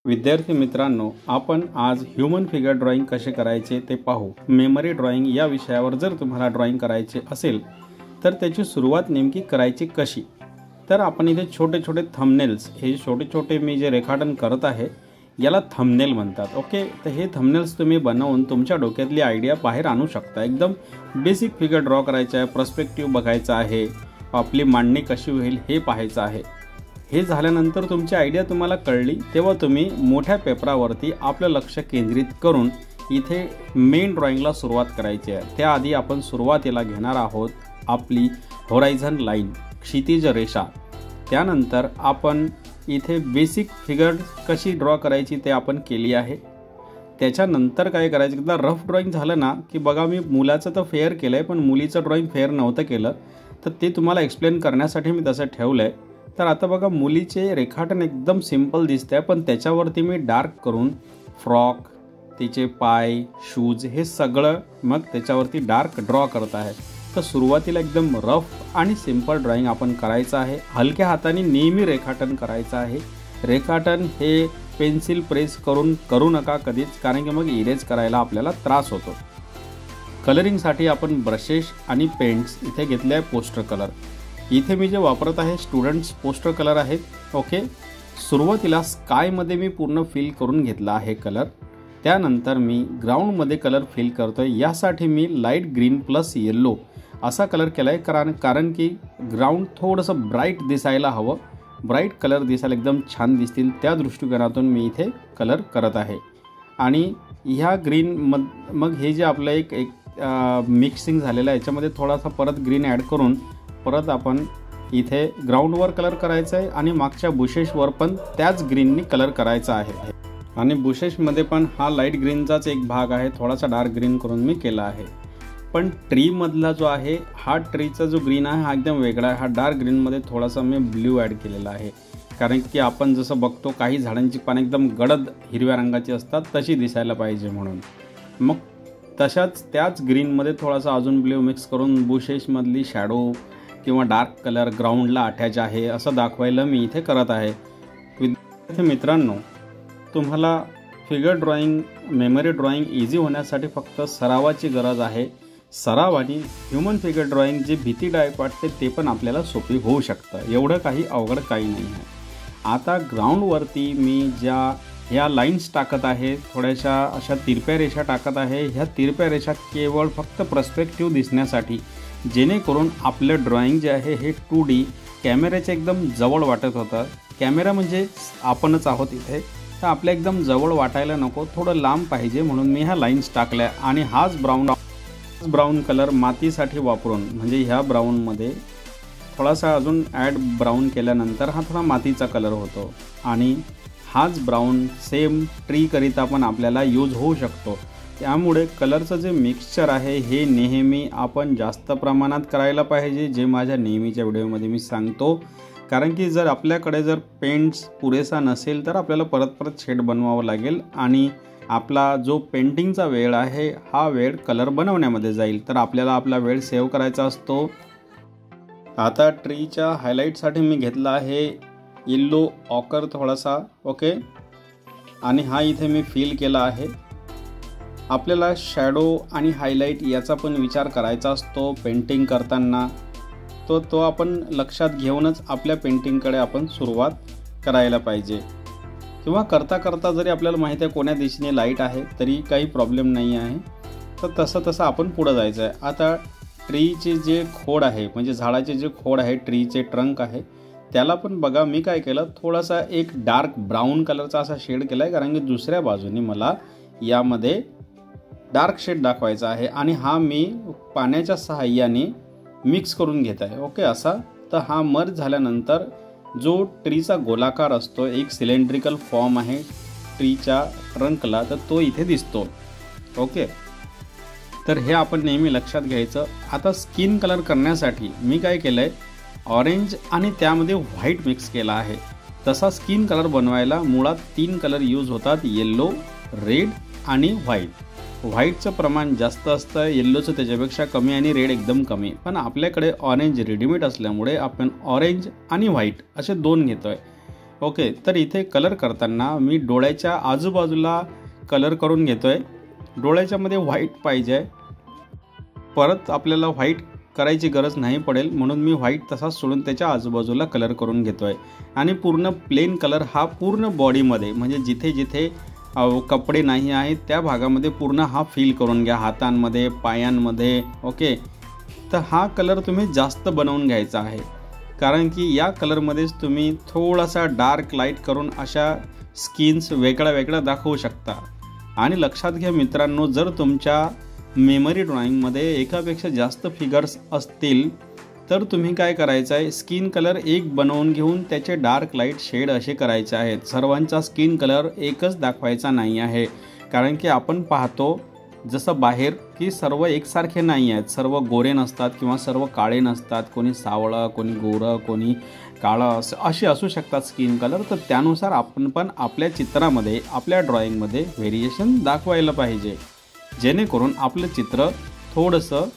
विद्यार्थी मित्रांनो, आपण आज ह्यूमन फिगर ड्रॉइंग कसे करायचे ते पाहू। मेमरी ड्रॉइंग या विषयावर जर तुम्हाला ड्रॉइंग करायचे असेल तर त्याची सुरुवात नेमकी करायची कशी, तर आपण इथे छोटे छोटे थंबनेल्स, हे छोटे छोटे मी जे रेखाटन करत आहे याला थंबनेल म्हणतात। ओके, तर हे थंबनेल्स तुम्ही बनवून तुमच्या डोक्यातली आयडिया बाहेर आणू शकता। एकदम बेसिक फिगर ड्रॉ करायचा आहे, पर्स्पेक्टिव्ह बघायचा आहे, आपली मांडणी कशी होईल हे पाहायचं आहे। हे झाल्यानंतर तुमची आयडिया तुम्हाला कळली तेव्हा तुम्ही मोठ्या पेपरावरती आपलं लक्ष केंद्रित करून इथे मेन ड्रॉइंगला सुरुवात करायची आहे। त्याआधी आपण सुरुवातीला घेणार आहोत आपली होरायझन लाईन, क्षितिज रेषा। त्यानंतर आपण इथे बेसिक फिगर कशी ड्रॉ करायची ते आपण केली आहे। त्याच्यानंतर काय करायचं, एकदा रफ ड्रॉइंग झालं ना की बघा, मी मुलाचं तर फेअर केलं आहे पण मुलीचं ड्रॉइंग फेअर नव्हतं केलं, तर ते तुम्हाला एक्सप्लेन करण्यासाठी मी तसं ठेवलं आहे। तर आता बघा, मुलीचे रेखाटन एकदम सिंपल दिसते आहे पण त्याच्यावरती मी डार्क करून फ्रॉक, तिचे पाय, शूज हे सगळं मग त्याच्यावरती डार्क ड्रॉ करत आहे। तर सुरुवातीला एकदम रफ आणि सिंपल ड्रॉइंग आपण करायचं आहे। हलक्या हाताने नेहमी रेखाटन करायचं आहे। रेखाटन हे पेन्सिल प्रेस करून करू नका कधीच, कारण की मग इरेज करायला आपल्याला त्रास होतो। कलरिंगसाठी आपण ब्रशेस आणि पेंट्स इथे घेतले आहे पोस्टर कलर। इथे मी जे वापरत आहे स्टुडंट्स पोस्टर कलर आहेत। ओके, सुरुवातीला स्कायमध्ये मी पूर्ण फिल करून घेतला आहे कलर। त्यानंतर मी ग्राउंडमध्ये कलर फिल करतो आहे। यासाठी मी लाईट ग्रीन प्लस येल्लो असा कलर केला आहे, कारण की ग्राउंड थोडंसं ब्राईट दिसायला हवं, ब्राईट कलर दिसायला एकदम छान दिसतील त्या दृष्टिकोनातून मी इथे कलर करत आहे। आणि ह्या ग्रीन मग हे जे आपलं एक मिक्सिंग झालेलं आहे याच्यामध्ये थोडासा परत ग्रीन ॲड करून परत आपण इथे ग्राउंडवर कलर करायचा आहे आणि मागच्या बुशेसवर पण त्याच ग्रीननी कलर करायचा आहे। आणि बुशेसमध्ये पण हा लाईट ग्रीनचाच एक भाग आहे, थोडासा डार्क ग्रीन करून मी केला आहे। पण ट्रीमधला जो आहे हा ट्रीचा जो ग्रीन आहे हा एकदम वेगळा आहे। हा डार्क ग्रीनमध्ये थोडासा मी ब्ल्यू ॲड केलेला आहे, कारण की आपण जसं बघतो काही झाडांची पानं एकदम गडद हिरव्या रंगाची असतात तशी दिसायला पाहिजे म्हणून। मग तशाच त्याच ग्रीनमध्ये थोडासा अजून ब्ल्यू मिक्स करून बुशेसमधली शॅडो किंवा डार्क कलर ग्राउंडला अटॅच आहे असं दाखवायला मी इथे करत आहे। विद्यार्थी मित्रांनो, तुम्हाला figure drawing, memory drawing easy होण्यासाठी फक्त सरावाची गरज आहे। सरावाने ह्यूमन फिगर ड्रॉइंग जी भीतीदायक वाटते ते पण आपल्याला सोपी होऊ शकतं, एवढं काही अवघड काही नाही आहे। आता ग्राउंडवरती मी ह्या लाईन्स टाकत आहे, थोड्याशा अशा तिरप्या रेषा टाकत आहे। ह्या तिरप्या रेषा केवळ फक्त पर्स्पेक्टिव्ह दिसण्यासाठी, जेणेकरून आपलं ड्रॉइंग जे आहे हे 2D कॅमेऱ्याच्या एकदम जवळ वाटत होतं। कॅमेरा म्हणजे आपणच आहोत इथे, तर आपल्या एकदम जवळ वाटायला नको, थोडं लांब पाहिजे म्हणून मी ह्या लाईन्स टाकल्या। आणि हाच ब्राऊन कलर मातीसाठी वापरून, म्हणजे ह्या ब्राऊनमध्ये थोडासा अजून ॲड ब्राऊन केल्यानंतर हा थोडा मातीचा कलर होतो। आणि हाच ब्राऊन सेम ट्रीकरिता पण आपल्याला यूज होऊ शकतो। त्यामुळे कलरचं जे मिक्सचर आहे हे नेहमी आपण जास्त प्रमाणात करायला पाहिजे, जे माझ्या नेहमीच्या व्हिडिओमध्ये मी सांगतो। कारण की जर आपल्याकडे जर पेंट्स पुरेसा नसेल तर आपल्याला परत शेड बनवावं लागेल आणि आपला जो पेंटिंगचा वेळ आहे हा वेळ कलर बनवण्यामध्ये जाईल, तर आपल्याला आपला वेळ सेव्ह करायचा असतो। आता ट्रीच्या हायलाईटसाठी मी घेतला आहे येल्लो ऑकर थोडासा। ओके, आणि हा इथे मी फिल केला आहे। आपल्याला शॅडो आणि हायलाईट याचा पण विचार करायचा असतो पेंटिंग करताना, तो आपण लक्षात घेऊनच आपल्या पेंटिंगकडे आपण सुरुवात करायला पाहिजे। किंवा करता जरी आपल्याला माहिती आहे कोण्या दिशेने लाईट आहे तरी काही प्रॉब्लेम नाही आहे, तर तसं आपण पुढं जायचं आहे। आता ट्रीचे जे खोड आहे, म्हणजे झाडाचे जे खोड आहे, ट्रीचे ट्रंक आहे, त्याला पण बघा मी काय केलं, थोडासा एक डार्क ब्राऊन कलरचा असा शेड केला आहे, कारण की दुसऱ्या बाजूने मला यामध्ये डार्क शेड दाखवायचा आहे। आणि हा मी पाण्याच्या सहाय्याने मिक्स करून घेत आहे। ओके, असा तर हा मर्ज झाल्यानंतर जो ट्रीचा गोलाकार असतो, एक सिलेंड्रिकल फॉर्म आहे ट्रीच्या ट्रंकला, तर तो इथे दिसतो। ओके, तर हे आपण नेहमी लक्षात घ्यायचं। आता स्किन कलर करण्यासाठी मी काय केलं आहे, ऑरेंज आणि त्यामध्ये व्हाईट मिक्स केला आहे। तसा स्किन कलर बनवायला मुळात 3 कलर यूज होतात, येल्लो, रेड आणि व्हाईट। व्हाईटचं प्रमाण जास्त असतं, येल्लोचं त्याच्यापेक्षा कमी आणि रेड एकदम कमी। पण आपल्याकडे ऑरेंज रेडीमेड असल्यामुळे आपण ऑरेंज आणि व्हाईट असे 2 घेतो आहे। ओके, तर इथे कलर करताना मी डोळ्याच्या आजूबाजूला कलर करून घेतोय. डोळ्याच्यामध्ये व्हाईट पाहिजे, परत आपल्याला व्हाईट करायची गरज नाही पडेल म्हणून मी व्हाईट तसाच सोडून त्याच्या आजूबाजूला कलर करून घेतोय. आणि पूर्ण प्लेन कलर हा पूर्ण बॉडीमध्ये म्हणजे जिथे जिथे कपडे नाही आहेत त्या भागामध्ये पूर्ण हा फील करून घ्या, हातांमध्ये, पायांमध्ये. ओके, तर हा कलर तुम्ही जास्त बनवून घ्यायचा आहे, कारण की या कलरमध्येच तुम्ही थोडासा डार्क लाईट करून अशा स्किन्स वेगळ्या वेगळ्या दाखवू शकता. आणि लक्षात घ्या मित्रांनो, जर तुमच्या मेमरी ड्रॉइंगमध्ये एकापेक्षा जास्त फिगर्स असतील तर तुम्ही काय करायचं आहे, स्किन कलर एक बनवून घेऊन त्याचे डार्क लाईट शेड असे करायचे आहेत. सर्वांचा स्किन कलर एकच दाखवायचा नाही आहे, कारण की आपण पाहतो जसं बाहेर की सर्व एकसारखे नाही आहेत. सर्व गोरे नसतात किंवा सर्व काळे नसतात, कोणी सावळं, कोणी गोरं, कोणी काळं असे असू शकतात स्किन कलर. तर त्यानुसार आपण पण आपल्या चित्रामध्ये, आपल्या ड्रॉइंगमध्ये व्हेरिएशन दाखवायला पाहिजे, जेणेकरून आपलं चित्र थोडंसं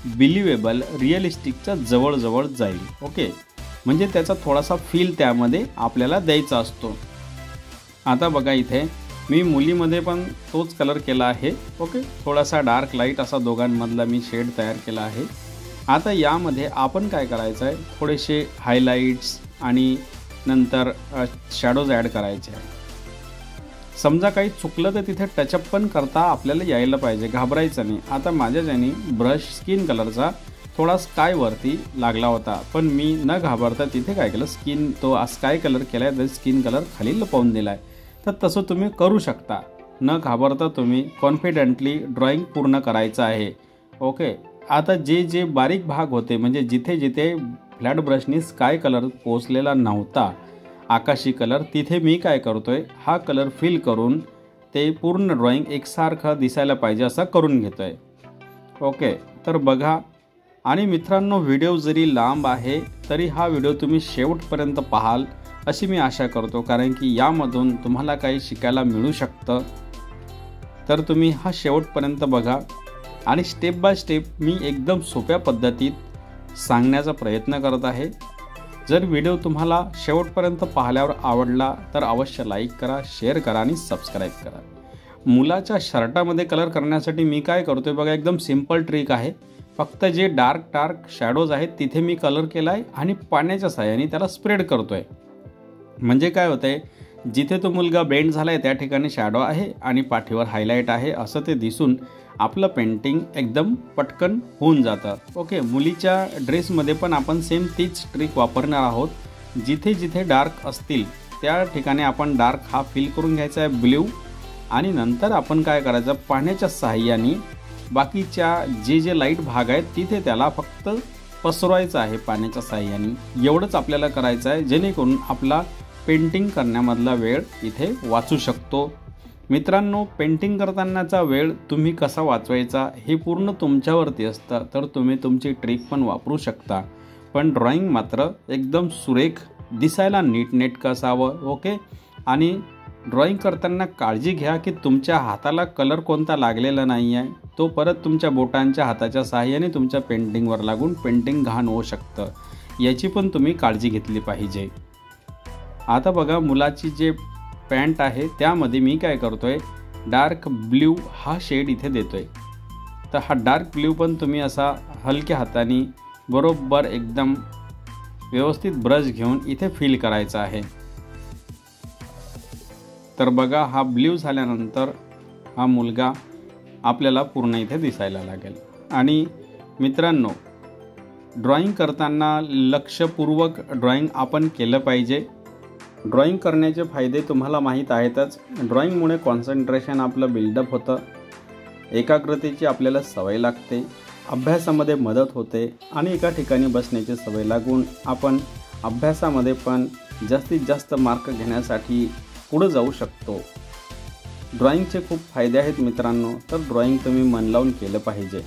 बिलिवेबल, रिअलिस्टिकच्या जवळजवळ जाईल. ओके, म्हणजे त्याचा थोडासा फील त्यामध्ये आपल्याला द्यायचा असतो. आता बघा इथे मी मुलीमध्ये पण तोच कलर केला आहे. ओके, थोडासा डार्क लाईट असा दोघांमधला मी शेड तयार केला आहे. आता यामध्ये आपण काय करायचं आहे, थोडेसे हायलाईट्स आणि नंतर शॅडोज ॲड करायचे आहे. समजा काही चुकलं तर तिथे टचअप पण करता आपल्याला यायला पाहिजे, घाबरायचं नाही. आता माझ्या ज्याने ब्रश स्किन कलरचा थोडा स्कायवरती लागला होता, पण मी न घाबरता तिथे काय केलं, तो स्काय कलर केला आहे, तर स्किन कलर खाली लपवून दिला आहे. तर तसं तुम्ही करू शकता, न घाबरता तुम्ही कॉन्फिडेंटली ड्रॉइंग पूर्ण करायचं आहे. ओके, आता जे बारीक भाग होते म्हणजे जिथे जिथे फ्लॅट ब्रशनी स्काय कलर पोचलेला नव्हता, आकाशी कलर, तिथे मी काय करतोय, हा कलर फिल करून ते पूर्ण ड्रॉइंग एकसारखं दिसायला पाहिजे असं करून घेतोय. ओके, तर बघा. आणि मित्रांनो, व्हिडिओ जरी लांब आहे तरी हा व्हिडिओ तुम्ही शेवटपर्यंत पाहाल अशी मी आशा करतो, कारण की यामधून तुम्हाला काही शिकायला मिळू शकतं. तर तुम्ही हा शेवटपर्यंत बघा आणि स्टेप बाय स्टेप मी एकदम सोप्या पद्धतीत सांगण्याचा प्रयत्न करत आहे. जर व्हिडिओ तुम्हाला शेवटपर्यंत पाहिल्यावर आवडला तर अवश्य लाईक करा, शेअर करा आणि सबस्क्राईब करा. मुलाच्या शर्टामध्ये कलर करण्यासाठी मी काय करतोय बघा, एकदम सिंपल ट्रिक आहे. फक्त जे डार्क शॅडोज आहेत तिथे मी कलर केला आहे आणि पाण्याच्या साहाय्याने त्याला स्प्रेड करतोय. म्हणजे काय होतंय, जिथे तो मुलगा बेंड झाला आहे त्या ठिकाणी शॅडो आहे आणि पाठीवर हायलाईट आहे असं ते दिसून आपलं पेंटिंग एकदम पटकन होऊन जातं. ओके, मुलीच्या ड्रेसमध्ये पण आपण सेम तीच ट्रिक वापरणार आहोत. जिथे जिथे डार्क असतील त्या ठिकाणी आपण डार्क हा फिल करून घ्यायचा आहे, ब्ल्यू. आणि नंतर आपण काय करायचं, पाण्याच्या साहाय्याने बाकीच्या जे लाईट भाग आहेत तिथे त्याला फक्त पसरवायचं आहे पाण्याच्या साहाय्याने. एवढंच आपल्याला करायचं आहे, जेणेकरून आपला पेंटिंग करण्यामधला वेळ इथे वाचू शकतो. मित्रांनो, पेंटिंग करतानाचा वेळ तुम्ही कसा वाचवायचा हे पूर्ण तुमच्यावरती असतं, तर तुम्ही तुमची ट्रिक पण वापरू शकता. पण ड्रॉइंग मात्र एकदम सुरेख, दिसायला नीटनेटकं असावं. ओके, आणि ड्रॉइंग करताना काळजी घ्या की तुमच्या हाताला कलर कोणता लागलेला नाही आहे, तो परत तुमच्या बोटांच्या हाताच्या साहाय्याने तुमच्या पेंटिंगवर लागून पेंटिंग घाण होऊ शकतं, याची पण तुम्ही काळजी घेतली पाहिजे. आता बघा, मुलाची जे पॅन्ट आहे त्यामध्ये मी काय करतोय, डार्क ब्ल्यू हा शेड इथे देतोय. तर हा डार्क ब्ल्यू पण तुम्ही असा हलक्या हाताने बरोबर एकदम व्यवस्थित ब्रश घेऊन इथे फिल करायचा आहे. तर बघा, हा ब्ल्यू झाल्यानंतर हा मुलगा आपल्याला पूर्ण इथे दिसायला लागेल. आणि मित्रांनो, ड्रॉइंग करताना लक्षपूर्वक ड्रॉइंग आपण केलं पाहिजे. ड्रॉइंग करण्याचे फायदे तुम्हाला माहीत आहेतच. ड्रॉइंगमुळे कॉन्सन्ट्रेशन आपलं बिल्डअप होतं, एकाग्रतेची आपल्याला सवय लागते, अभ्यासामध्ये मदत होते आणि एका ठिकाणी बसण्याची सवय लागून आपण अभ्यासामध्ये पण जास्तीत जास्त मार्क घेण्यासाठी पुढे जाऊ शकतो. ड्रॉइंगचे खूप फायदे आहेत मित्रांनो, तर ड्रॉइंग तुम्ही मन लावून केलं पाहिजे.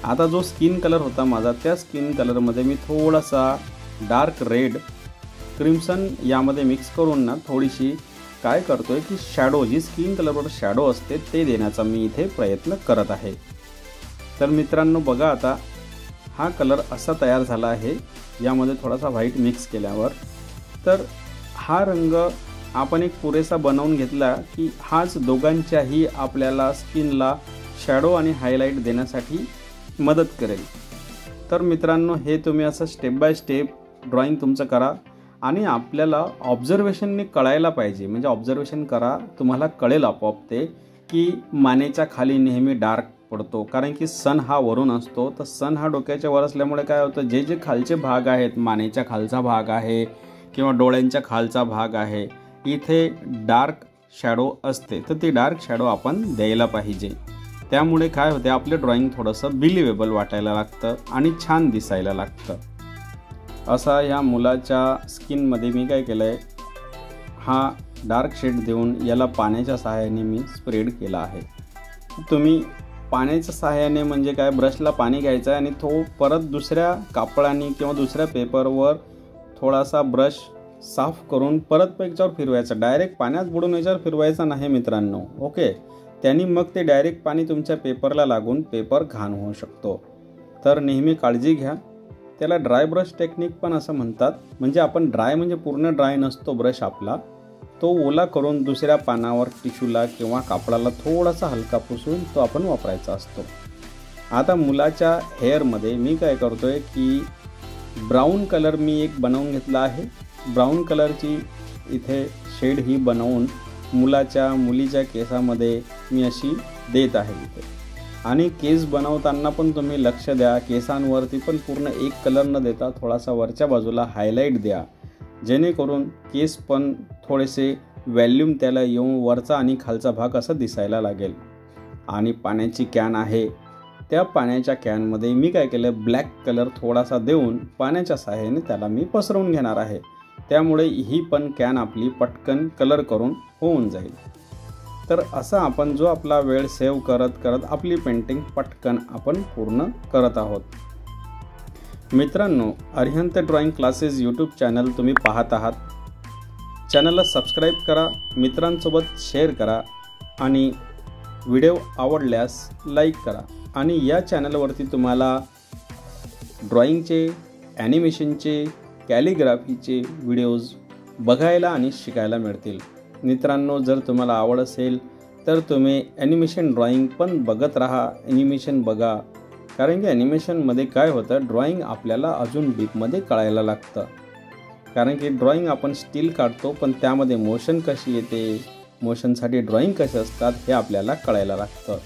आता जो स्किन कलर होता माझा, त्या स्किन कलरमध्ये मी थोडासा डार्क रेड, क्रिम्सन यामध्ये मिक्स करून ना थोडीशी काय करतोय की शॅडो, जी स्किन कलरवर शॅडो असते ते देण्याचा मी इथे प्रयत्न करत आहे. तर मित्रांनो बघा, आता हा कलर असा तयार झाला आहे. यामध्ये थोडासा व्हाईट मिक्स केल्यावर तर हा रंग आपण एक पुरेसा बनवून घेतला की हाच दोघांच्याही आपल्याला स्किनला शॅडो आणि हायलाईट देण्यासाठी मदत करेल। तर मित्रांनो, हे तुम्ही असं स्टेप बाय स्टेप ड्रॉइंग तुमचं करा आणि आपल्याला ऑब्झर्वेशनने कळायला पाहिजे, म्हणजे ऑब्झर्वेशन करा, तुम्हाला कळेल आपोआप ते की मानेच्या खाली नेहमी डार्क पडतो, कारण की सन हा वरून असतो। तर सन हा डोक्याच्या वर असल्यामुळे काय होतं, जे जे खालचे भाग आहेत, मानेच्या खालचा भाग आहे किंवा डोळ्यांच्या खालचा भाग आहे, इथे डार्क शॅडो असते। तर ती डार्क शॅडो आपण द्यायला पाहिजे। त्यामुळे काय होते, आपले ड्रॉइंग थोडंसं बिलिव्हेबल वाटायला लागतं आणि छान दिसायला लागतं। असा ह्या मुलाच्या स्किनमध्ये मी काय केलं आहे, हा डार्क शेड देऊन याला पाण्याच्या सहाय्याने मी स्प्रेड केला आहे। तुम्ही पाण्याच्या सहाय्याने म्हणजे काय, ब्रशला पाणी घ्यायचं आहे आणि तो परत दुसऱ्या कापडाने किंवा दुसऱ्या पेपरवर थोडासा ब्रश साफ करून परत याच्यावर फिरवायचा, डायरेक्ट पाण्यात बुडून याच्यावर फिरवायचा नाही मित्रांनो। ओके, त्यांनी मग ते डायरेक्ट पाणी तुमच्या पेपरला लागून पेपर घाण होऊ शकतो। तर नेहमी काळजी घ्या। त्याला ड्राय ब्रश टेक्निक पण असं म्हणतात, म्हणजे आपण ड्राय म्हणजे पूर्ण ड्राय नसतो ब्रश आपला, तो ओला करून दुसऱ्या पानावर टिश्यूला किंवा कापडाला थोडासा हलका पुसून तो आपण वापरायचा असतो। आता मुलाच्या हेअरमध्ये मी काय करतोय की ब्राऊन कलर मी एक बनवून घेतला आहे। ब्राऊन कलरची इथे शेड ही बनवून मुलीच्या केसामध्ये मी अशी देत आहे इथे। आणि केस बनवताना पण तुम्ही लक्ष द्या, केसांवरती पण पूर्ण एक कलर न देता थोडासा वरच्या बाजूला हायलाईट द्या, जेणेकरून केस पण थोडेसे व्हॅल्यूम त्याला येऊन वरचा आणि खालचा भाग असा दिसायला लागेल। आणि पाण्याची कॅन आहे, त्या पाण्याच्या कॅनमध्ये मी काय केलं, ब्लॅक कलर थोडासा देऊन पाण्याच्या सहाय्याने त्याला मी पसरवून घेणार आहे। त्यामुळे ही पण कॅन आपली पटकन कलर करून होऊन जाईल। तर असं आपण जो आपला वेळ सेव्ह करत करत आपली पेंटिंग पटकन आपण पूर्ण करत आहोत। मित्रांनो, Arihant drawing classes YouTube channel तुम्ही पाहत आहात। चॅनलला सबस्क्राईब करा, मित्रांसोबत शेअर करा आणि व्हिडिओ आवडल्यास लाईक करा। आणि या चॅनलवरती तुम्हाला ड्रॉइंगचे, ॲनिमेशनचे, कॅलिग्राफीचे व्हिडिओज बघायला आणि शिकायला मिळतील। मित्रांनो, जर तुम्हाला आवड असेल तर तुम्ही ॲनिमेशन ड्रॉइंग पण बघत राहा, ॲनिमेशन बघा, कारण की ॲनिमेशनमध्ये काय होतं, ड्रॉइंग आपल्याला अजून डीपमध्ये कळायला लागतं। कारण की ड्रॉइंग आपण स्टील काढतो, पण त्यामध्ये मोशन कशी येते, मोशनसाठी ड्रॉइंग कसे असतात हे आपल्याला कळायला लागतं।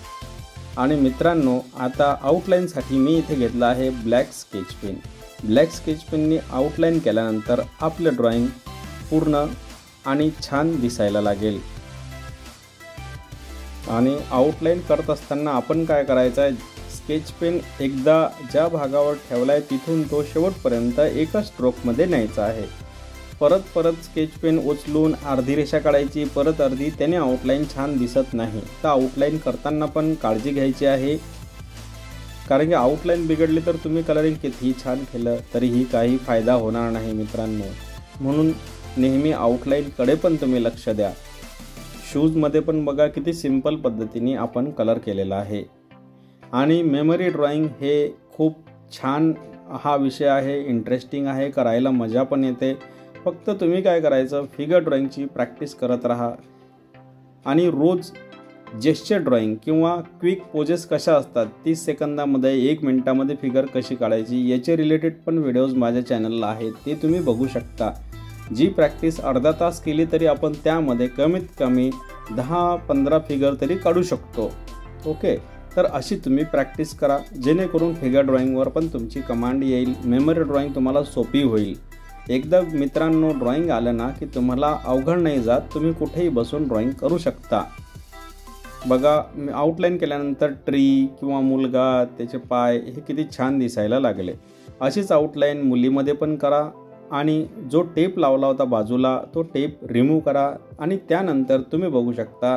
आणि मित्रांनो, आता आउटलाईनसाठी मी इथे घेतला आहे black sketch pen. Black sketch पेनने आउटलाईन केल्यानंतर आपलं ड्रॉइंग पूर्ण आणि छान दिसायला लागेल। आणि आउटलाईन करत असताना आपण काय करायचं आहे, स्केच पेन एकदा ज्या भागावर ठेवला आहे तिथून तो शेवटपर्यंत एका स्ट्रोकमध्ये न्यायचा आहे। परत स्केच पेन उचलून अर्धी रेषा काढायची, परत अर्धी, त्याने आउटलाईन छान दिसत नाही। तर आउटलाईन करताना पण काळजी घ्यायची आहे, कारण की आउटलाईन बिघडली तर तुम्ही कलरिंग कितीही छान केलं तरीही काही फायदा होणार नाही मित्रांनो। म्हणून नेहमी आउटलाईनकडे पण तुम्ही लक्ष द्या। शूजमध्ये पण बघा किती सिंपल पद्धतीने आपण कलर केलेला आहे। आणि मेमरी ड्रॉइंग हे खूप छान हा विषय आहे, इंटरेस्टिंग आहे, करायला मजा पण येते। फक्त तुम्ही काय करायचं, फिगर ड्रॉइंगची प्रॅक्टिस करत राहा आणि रोज जेस्चर ड्रॉइंग किंवा क्विक पोजेस कशा असतात, 30 सेकंदामध्ये 1 मिनिटामध्ये फिगर कशी काढायची याचे रिलेटेड पण व्हिडिओज माझ्या चॅनलला आहेत, ते तुम्ही बघू शकता। जी प्रॅक्टिस अर्धा तास केली तरी आपण त्यामध्ये कमीत कमी 10-15 फिगर तरी काढू शकतो। ओके, तर अशी तुम्ही प्रॅक्टिस करा, जेणेकरून फिगर ड्रॉइंगवर पण तुमची कमांड येईल, मेमरी ड्रॉइंग तुम्हाला सोपी होईल। एकदा मित्रांनो ड्रॉइंग आलं ना की तुम्हाला अवघड नाही जात, तुम्ही कुठेही बसून ड्रॉइंग करू शकता। बघा, आउटलाईन केल्यानंतर ट्री किंवा मुलगा, त्याचे पाय हे किती छान दिसायला लागले। अशीच आउटलाईन मुलीमध्ये पण करा आणि जो टेप लावला होता बाजूला तो टेप रिमूव्ह करा आणि त्यानंतर तुम्ही बघू शकता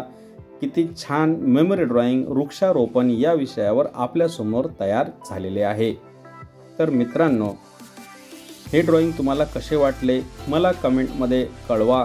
किती छान मेमरी ड्रॉइंग वृक्षारोपण या विषयावर आपल्यासमोर तयार झालेले आहे। तर मित्रांनो, हे ड्रॉइंग तुम्हाला कसे वाटले मला कमेंटमध्ये कळवा।